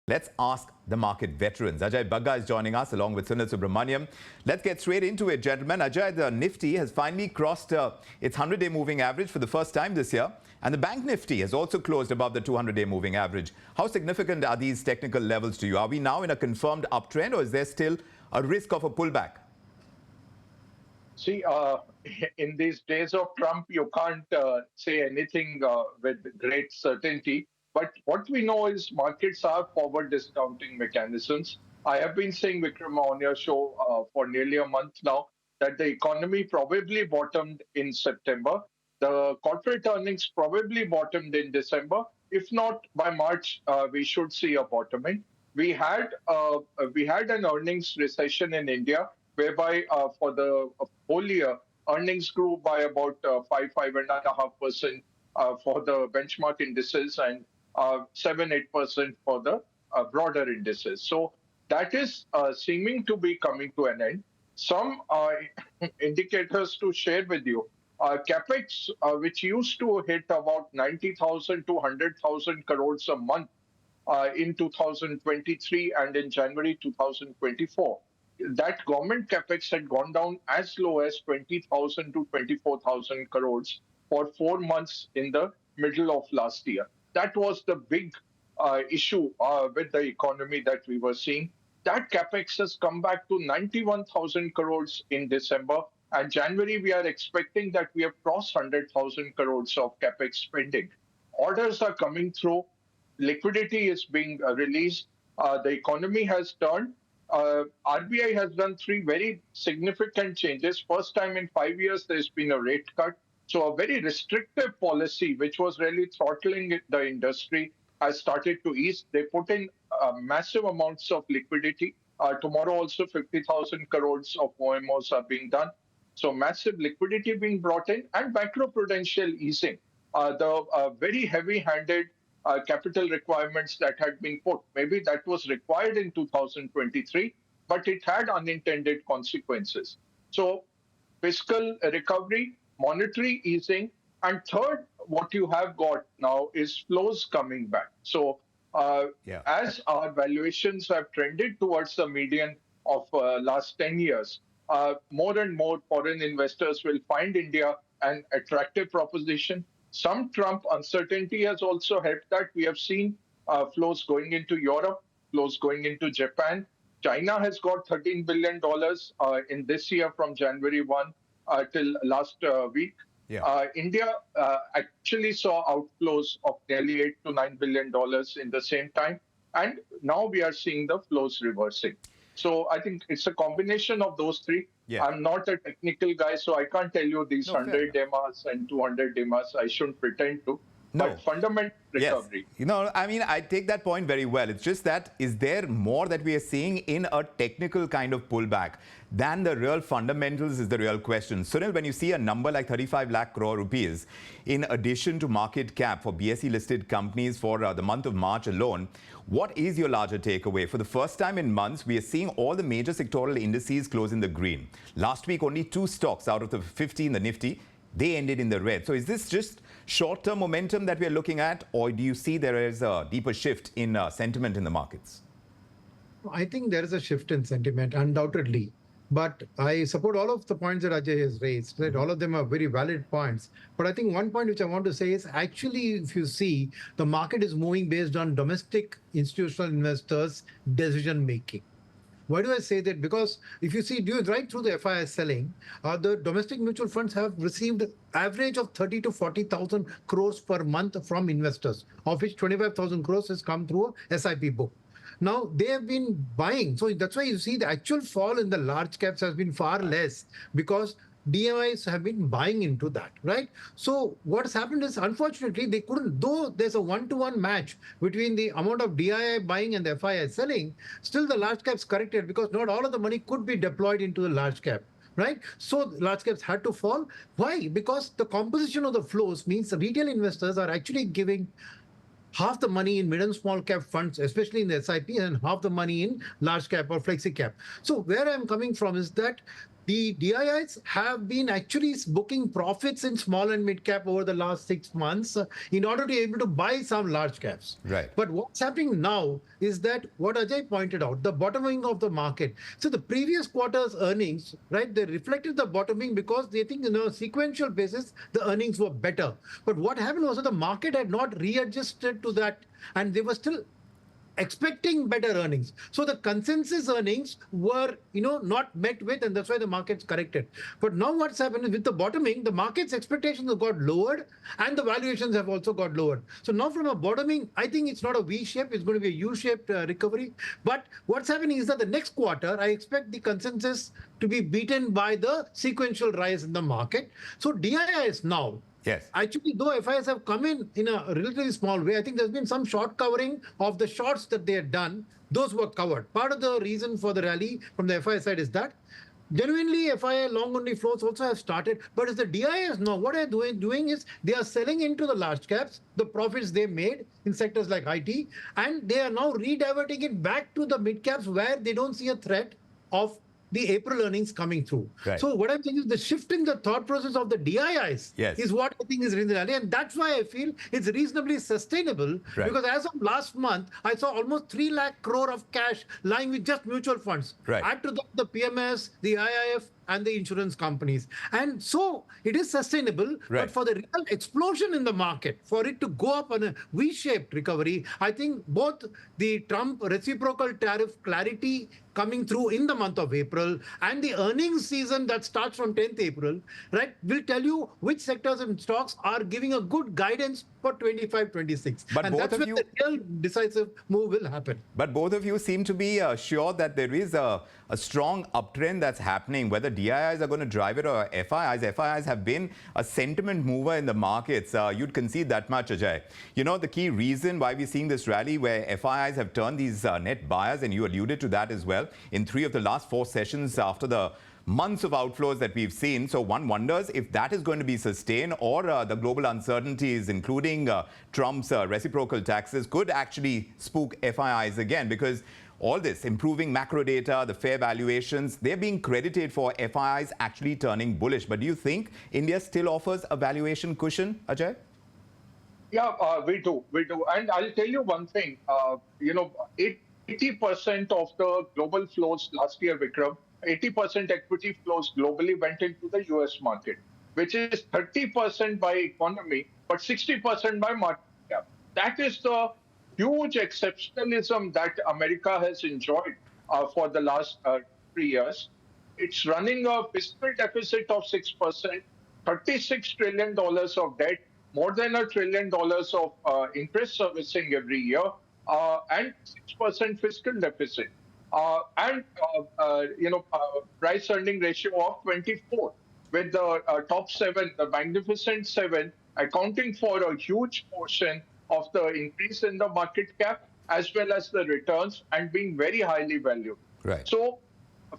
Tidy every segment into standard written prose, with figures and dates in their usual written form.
Let's ask the market veterans. Ajay Bagga is joining us along with Sunil Subramaniam. Let's get straight into it, gentlemen. Ajay, the Nifty has finally crossed its 100-day moving average for the first time this year. And the Bank Nifty has also closed above the 200-day moving average. How significant are these technical levels to you? Are we now in a confirmed uptrend, or is there still a risk of a pullback? See, in these days of Trump, you can't say anything with great certainty. But what we know is markets are forward discounting mechanisms. I have been saying, Vikram, on your show for nearly a month now, that the economy probably bottomed in September. The corporate earnings probably bottomed in December. If not, by March, we should see a bottoming. We had an earnings recession in India, whereby for the whole year, earnings grew by about 5.5% for the benchmark indices and 7-8% for the broader indices. So that is seeming to be coming to an end. Some indicators to share with you. Capex, which used to hit about 90,000 to 100,000 crores a month in 2023 and in January 2024. That government capex had gone down as low as 20,000 to 24,000 crores for 4 months in the middle of last year. That was the big issue with the economy that we were seeing. That capex has come back to 91,000 crores in December. And January, we are expecting that we have crossed 100,000 crores of capex spending. Orders are coming through. Liquidity is being released. The economy has turned. RBI has done 3 very significant changes. First time in 5 years, there's been a rate cut. So a very restrictive policy, which was really throttling the industry, has started to ease. They put in massive amounts of liquidity. Tomorrow also 50,000 crores of OMOs are being done. So massive liquidity being brought in and macroprudential easing. The very heavy-handed capital requirements that had been put. Maybe that was required in 2023, but it had unintended consequences. So fiscal recovery, monetary easing, and third, what you have got now is flows coming back. So as our valuations have trended towards the median of last 10 years, more and more foreign investors will find India an attractive proposition. Some Trump uncertainty has also helped that. We have seen flows going into Europe, flows going into Japan. China has got $13 billion in this year from January 1 till last week. India actually saw outflows of nearly $8 to $9 billion in the same time. And now we are seeing the flows reversing. So I think it's a combination of those three. I'm not a technical guy, so I can't tell you these 100 DEMAs and 200 DEMAs. I shouldn't pretend to. But fundamental recovery. Yes. You know, I mean, I take that point very well. It's just that, is there more that we are seeing in a technical kind of pullback than the real fundamentals is the real question. Sunil, when you see a number like 35 lakh crore rupees, in addition to market cap for BSE listed companies for the month of March alone, what is your larger takeaway? For the first time in months, we are seeing all the major sectoral indices close in the green. Last week, only 2 stocks out of the 50 in the Nifty, they ended in the red. So is this just short-term momentum that we're looking at, or do you see there is a deeper shift in sentiment in the markets? I think there is a shift in sentiment, undoubtedly. But I support all of the points that Ajay has raised. Right? All of them are very valid points. But I think one point which I want to say is actually, if you see, the market is moving based on domestic institutional investors' decision-making. Why do I say that? Because if you see, right through the FII selling, the domestic mutual funds have received average of 30 to 40,000 crores per month from investors, of which 25,000 crores has come through a SIP book. Now, they have been buying. So that's why you see the actual fall in the large caps has been far less, because DMIs have been buying into that, right? So what has happened is, unfortunately, they couldn't, though there's a one-to-one match between the amount of DII buying and the FII selling, still the large caps corrected because not all of the money could be deployed into the large cap. Right? So large caps had to fall. Why? Because the composition of the flows means the retail investors are actually giving half the money in mid and small cap funds, especially in the SIP, and half the money in large cap or flexi cap. So where I'm coming from is that the DIIs have been actually booking profits in small and mid cap over the last 6 months in order to be able to buy some large caps. Right. But what's happening now is that what Ajay pointed out, the bottoming of the market. So the previous quarter's earnings, right, they reflected the bottoming because they think on a sequential basis, the earnings were better. But what happened was that the market had not readjusted to that, and they were still expecting better earnings. So the consensus earnings were, not met with, and that's why the markets corrected. But now what's happened is with the bottoming, the market's expectations have got lowered and the valuations have also got lowered. So now from a bottoming, I think it's not a V shape, it's going to be a U-shaped recovery. But what's happening is that the next quarter, I expect the consensus to be beaten by the sequential rise in the market. So DIIs now, Yes. actually, though FIs have come in a relatively small way, I think there's been some short covering of the shorts that they had done. Those were covered. Part of the reason for the rally from the FI side is that genuinely FI long only flows also have started. But as the DIs now, what they're doing is they are selling into the large caps, the profits they made in sectors like IT, and they are now rediverting it back to the mid caps where they don't see a threat of the April earnings coming through. Right. So what I'm saying is the shift in the thought process of the DIIs is what I think is reasonable. And that's why I feel it's reasonably sustainable, because as of last month, I saw almost 3 lakh crore of cash lying with just mutual funds. Right. Add to that the PMS, the IIF, and the insurance companies. And so it is sustainable, but for the real explosion in the market, for it to go up on a V-shaped recovery, I think both the Trump reciprocal tariff clarity coming through in the month of April and the earnings season that starts from 10th April, right, will tell you which sectors and stocks are giving a good guidance for 25-26. But and that's when the real decisive move will happen. But both of you seem to be sure that there is a strong uptrend that's happening. Whether DIIs are going to drive it or FIIs have been a sentiment mover in the markets. You'd concede that much, Ajay. You know, the key reason why we're seeing this rally where FIIs have turned these net buyers, and you alluded to that as well, in 3 of the last 4 sessions after the months of outflows that we've seen. So one wonders if that is going to be sustained, or the global uncertainties, including Trump's reciprocal taxes, could actually spook FIIs again, because all this improving macro data, the fair valuations, they're being credited for FIIs actually turning bullish. But do you think India still offers a valuation cushion, Ajay? Yeah, we do. And I'll tell you one thing, 80% of the global flows last year, Vikram, 80% equity flows globally went into the US market, which is 30% by economy, but 60% by market cap. That is the huge exceptionalism that America has enjoyed for the last 3 years. It's running a fiscal deficit of 6%, $36 trillion of debt, more than $1 trillion of interest servicing every year, and 6% fiscal deficit. Price earning ratio of 24, with the top 7, the magnificent 7, accounting for a huge portion of the increase in the market cap as well as the returns, and being very highly valued. Right. So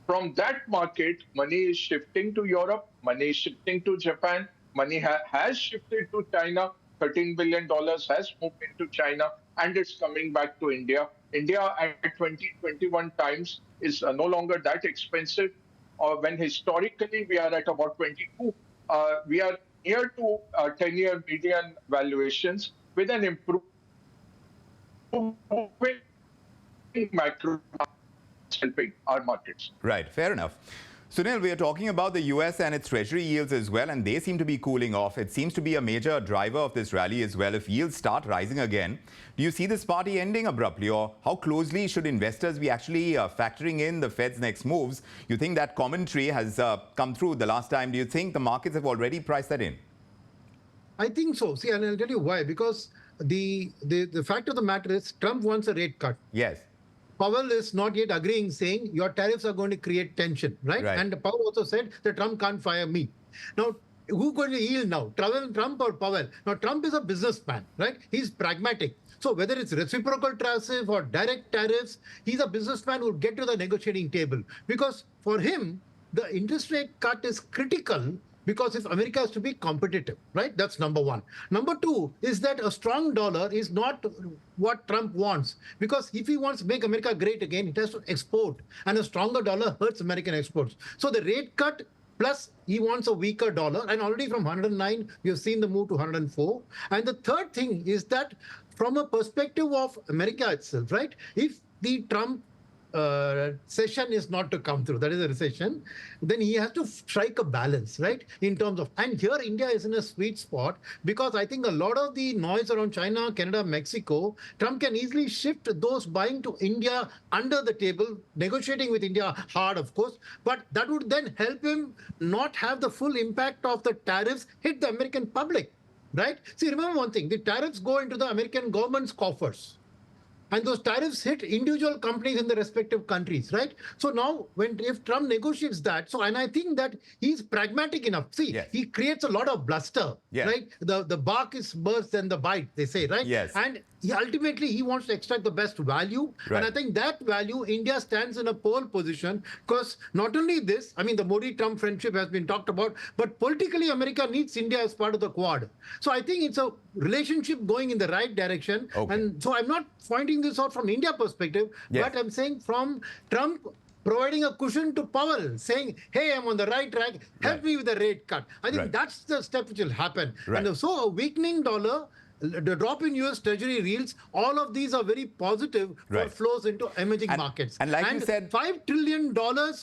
from that market, money is shifting to Europe, money is shifting to Japan, money has shifted to China. $13 billion has moved into China, and it's coming back to India. India at 20-21 times is no longer that expensive. When historically we are at about 22, we are near to 10-year median valuations with an improving macro helping our markets. Right, fair enough. Sunil, we are talking about the US and its treasury yields as well, and they seem to be cooling off. It seems to be a major driver of this rally as well. If yields start rising again, do you see this party ending abruptly, or how closely should investors be actually factoring in the Fed's next moves? You think that commentary has come through the last time? Do you think the markets have already priced that in? I think so. See, and I'll tell you why. Because the fact of the matter is Trump wants a rate cut. Yes. Powell is not yet agreeing, saying your tariffs are going to create tension, right? And Powell also said that Trump can't fire me. Now, who's going to yield now? Trump or Powell? Now, Trump is a businessman, right? He's pragmatic. So whether it's reciprocal tariffs or direct tariffs, he's a businessman who will get to the negotiating table. Because for him, the interest rate cut is critical because if America has to be competitive, right? That's number one. Number two is that a strong dollar is not what Trump wants, because if he wants to make America great again, it has to export, and a stronger dollar hurts American exports. So the rate cut plus he wants a weaker dollar, and already from 109 we have seen the move to 104. And the third thing is that from a perspective of America itself, right? If the Trump session is not to come through, that is a recession, then he has to strike a balance, right? In terms of, and here India is in a sweet spot, because I think a lot of the noise around China, Canada, Mexico, Trump can easily shift those buying to India under the table, negotiating with India hard, of course, but that would then help him not have the full impact of the tariffs hit the American public, right? See, remember one thing, the tariffs go into the American government's coffers. And those tariffs hit individual companies in the respective countries, right? So now, if Trump negotiates that, and I think that he's pragmatic enough. See, Yes. he creates a lot of bluster, Yes. right? The bark is worse than the bite, they say, right? Yes. And ultimately, he wants to extract the best value. Right. And I think that value, India stands in a pole position, because not only this, I mean, the Modi-Trump friendship has been talked about, but politically, America needs India as part of the Quad. So I think it's a relationship going in the right direction. Okay. And so I'm not pointing this out from India perspective, Yes. but I'm saying from Trump providing a cushion to Powell, saying, hey, I'm on the right track, help Right. me with the rate cut. I think Right. that's the step which will happen. Right. And so a weakening dollar, the drop in US Treasury yields, all of these are very positive for Right. flows into emerging markets. and like you said, $5 trillion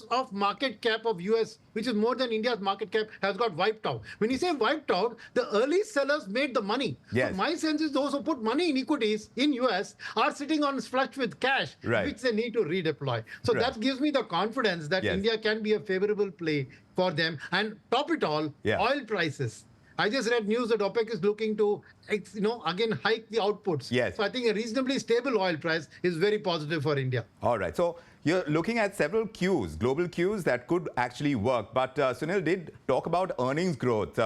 of market cap of US, which is more than India's market cap, has got wiped out. When you say wiped out, the early sellers made the money. Yes. So my sense is those who put money in equities in US are sitting on flush with cash, Right. which they need to redeploy. So Right. that gives me the confidence that Yes. India can be a favorable play for them. And top it all, Yeah. oil prices. I just read news that OPEC is looking to, again, hike the outputs. Yes. So I think a reasonably stable oil price is very positive for India. All right. So you're looking at several cues, global cues that could actually work. But Sunil did talk about earnings growth.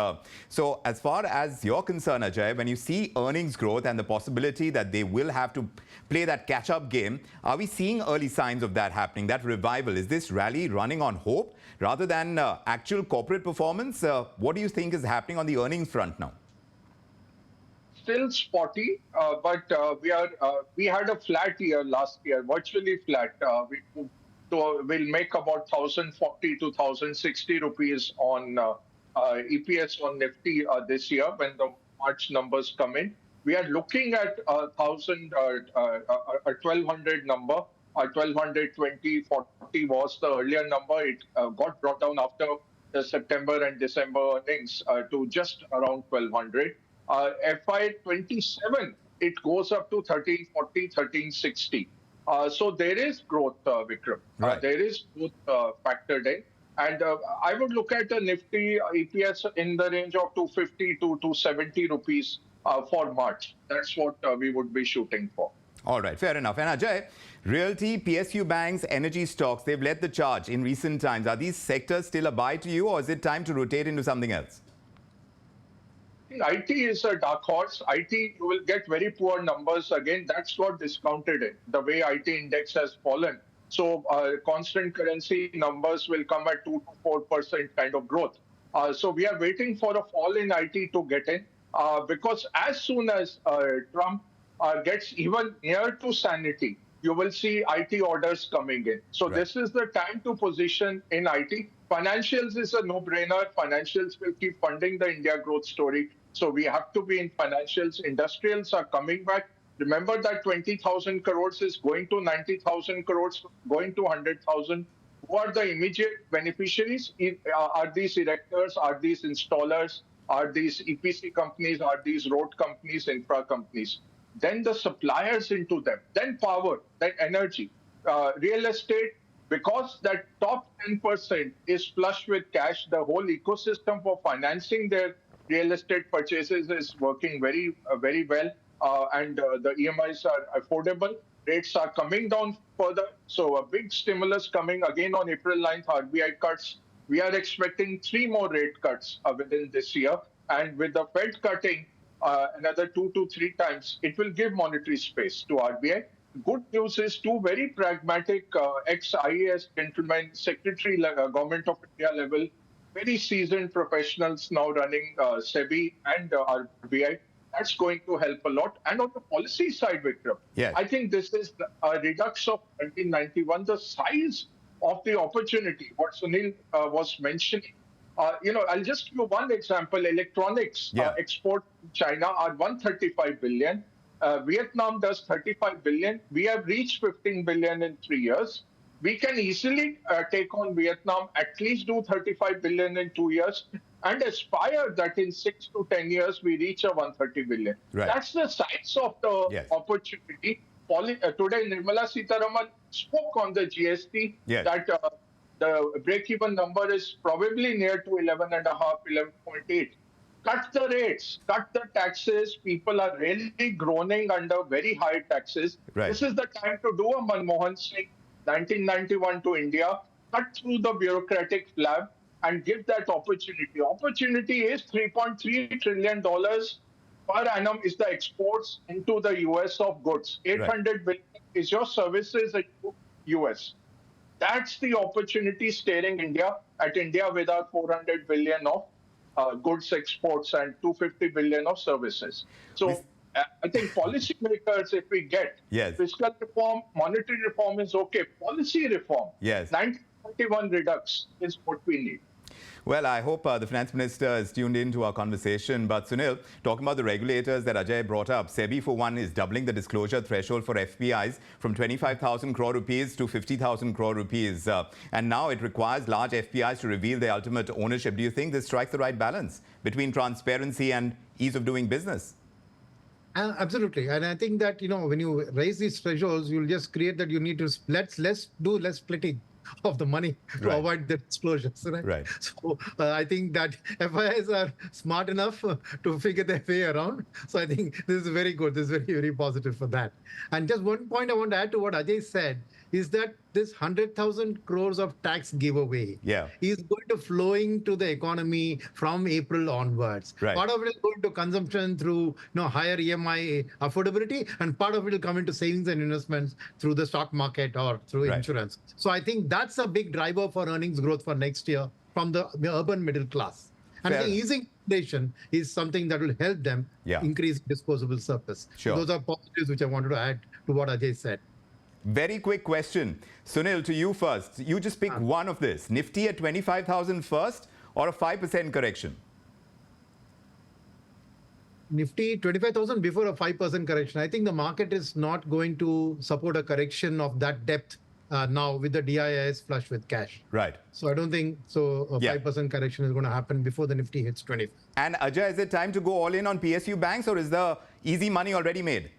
So as far as you're concerned, Ajay, when you see earnings growth and the possibility that they will have to play that catch-up game, are we seeing early signs of that happening, that revival? Is this rally running on hope rather than actual corporate performance? What do you think is happening on the earnings front now? Still spotty, but we had a flat year last year, virtually flat. We'll make about 1,040 to 1,060 rupees on EPS on Nifty this year when the March numbers come in. We are looking at a 1,200 number. 1,220, 40 was the earlier number. It got brought down after the September and December earnings to just around 1,200. FY27, it goes up to 1340, 1360. So there is growth, Vikram. Right. There is growth factored in. And I would look at a Nifty EPS in the range of 250 to 270 rupees for March. That's what we would be shooting for. All right, fair enough. And Ajay, realty, PSU banks, energy stocks, they've led the charge in recent times. Are these sectors still a buy to you, or is it time to rotate into something else? IT is a dark horse. IT, you will get very poor numbers again. That's what discounted it, the way IT index has fallen. So constant currency numbers will come at 2 to 4% kind of growth. So we are waiting for a fall in IT to get in, because as soon as Trump gets even near to sanity, you will see IT orders coming in. So Right. This is the time to position in IT. Financials is a no-brainer. Financials will keep funding the India growth story. So we have to be in financials. Industrials are coming back. Remember that 20,000 crores is going to 90,000 crores, going to 100,000. Who are the immediate beneficiaries? Are these erectors? Are these installers? Are these EPC companies? Are these road companies, infra companies? Then the suppliers into them, then power, then energy, real estate, because that top 10% is flush with cash, the whole ecosystem for financing their real estate purchases is working very, very well. And the EMIs are affordable. Rates are coming down further. So a big stimulus coming again on April 9th, RBI cuts. We are expecting 3 more rate cuts within this year. And with the Fed cutting another 2 to 3 times, it will give monetary space to RBI. Good news is 2 very pragmatic ex-IAS gentlemen, Secretary, Government of India level very seasoned professionals now running SEBI and RBI. That's going to help a lot. And on the policy side, Vikram, Yes. I think this is a redux of 1991. The size of the opportunity, what Sunil was mentioning. I'll just give you one example. Electronics export to China are 135 billion. Vietnam does 35 billion. We have reached 15 billion in 3 years. We can easily take on Vietnam, at least do 35 billion in 2 years, and aspire that in 6 to 10 years we reach a 130 billion. Right. That's the size of the opportunity. Today, Nirmala Sitharaman spoke on the GST that the break-even number is probably near to 11.5, 11.8. Cut the rates, cut the taxes. People are really groaning under very high taxes. Right. This is the time to do a Manmohan Singh 1991 to India, cut through the bureaucratic flab and give that opportunity. Opportunity is $3.3 trillion per annum is the exports into the US of goods. 800 billion is your services into US. That's the opportunity staring India with our 400 billion of goods exports and 250 billion of services. So I think policymakers, if we get fiscal reform, monetary reform is okay. Policy reform, 1991 redux is what we need. Well, I hope the finance minister is tuned in to our conversation. But Sunil, talking about the regulators that Ajay brought up, SEBI for one is doubling the disclosure threshold for FPIs from 25,000 crore rupees to 50,000 crore rupees. And now it requires large FPIs to reveal their ultimate ownership. Do you think this strikes the right balance between transparency and ease of doing business? Absolutely. And I think that, when you raise these thresholds, you'll just create that you need to do less splitting of the money to avoid the disclosures. Right. So I think that FIIs are smart enough to figure their way around. So I think this is very good. This is very, very positive for that. And just one point I want to add to what Ajay said is that this 100,000 crores of tax giveaway is going to flowing to the economy from April onwards. Part of it is going to consumption through higher EMI affordability, and part of it will come into savings and investments through the stock market or through insurance. So I think that's a big driver for earnings growth for next year from the urban middle class. And I think easing inflation is something that will help them increase disposable surplus. So those are positives which I wanted to add to what Ajay said. Very quick question. Sunil, to you first. You just pick one of this. Nifty at 25,000 first or a 5% correction? Nifty 25,000 before a 5% correction. I think the market is not going to support a correction of that depth now with the DIIs flush with cash. Right. So I don't think so. A 5% correction is going to happen before the Nifty hits 20. And Ajay, is it time to go all in on PSU banks, or is the easy money already made?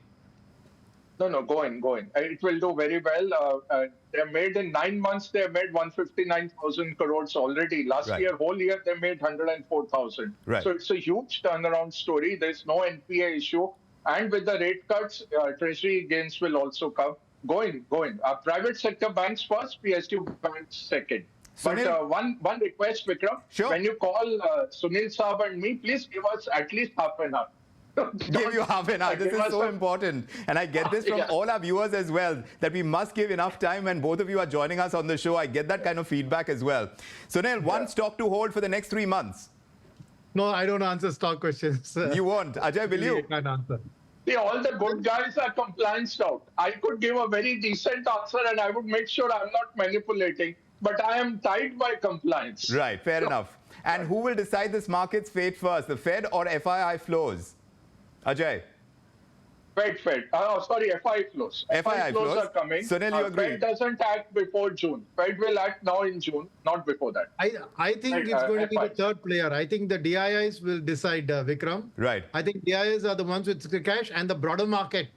No, go in. It will do very well. They made in 9 months, they made 159,000 crores already. Last year, whole year, they made 104,000. So it's a huge turnaround story. There's no NPA issue. And with the rate cuts, treasury gains will also come. Go in. Private sector banks first, PSU banks second. But one request, Vikram. When you call Sunil Saab and me, please give us at least half an hour. Give you half an hour. This is so important. And I get this from all our viewers as well, that we must give enough time when both of you are joining us on the show. I get that kind of feedback as well. Sunil, one stock to hold for the next 3 months? No, I don't answer stock questions. You won't. Ajay, will you? I can't answer. See, all the good guys are complianced out. I could give a very decent answer and I would make sure I'm not manipulating. But I am tied by compliance. Right, fair enough. And who will decide this market's fate first, the Fed or FII flows? Ajay. Fed. FI flows. FI flows are coming. Sunil, you agree? Fed doesn't act before June. Fed will act now in June, not before that. I think it's going to be the third player. I think the DIIs will decide, Vikram. Right. I think DIIs are the ones with the cash, and the broader market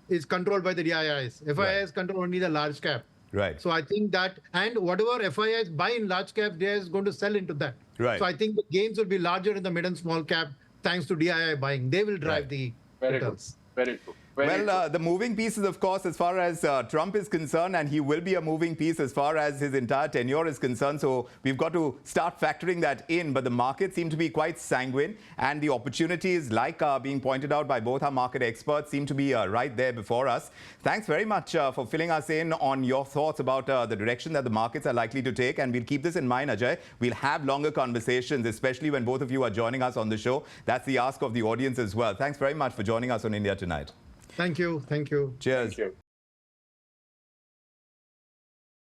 is controlled by the DIIs. FIIs control only the large cap. Right. So I think that, and whatever FIIs buy in large cap, DII is going to sell into that. Right. So I think the gains will be larger in the mid and small cap thanks to DII buying. They will drive the returns. Very good. Very Well, true. the moving piece is, of course, as far as Trump is concerned, and he will be a moving piece as far as his entire tenure is concerned. So we've got to start factoring that in. But the markets seem to be quite sanguine, and the opportunities, like being pointed out by both our market experts, seem to be right there before us. Thanks very much for filling us in on your thoughts about the direction that the markets are likely to take. And we'll keep this in mind, Ajay. We'll have longer conversations, especially when both of you are joining us on the show. That's the ask of the audience as well. Thanks very much for joining us on India Tonight. Thank you. Thank you. Cheers. Thank you.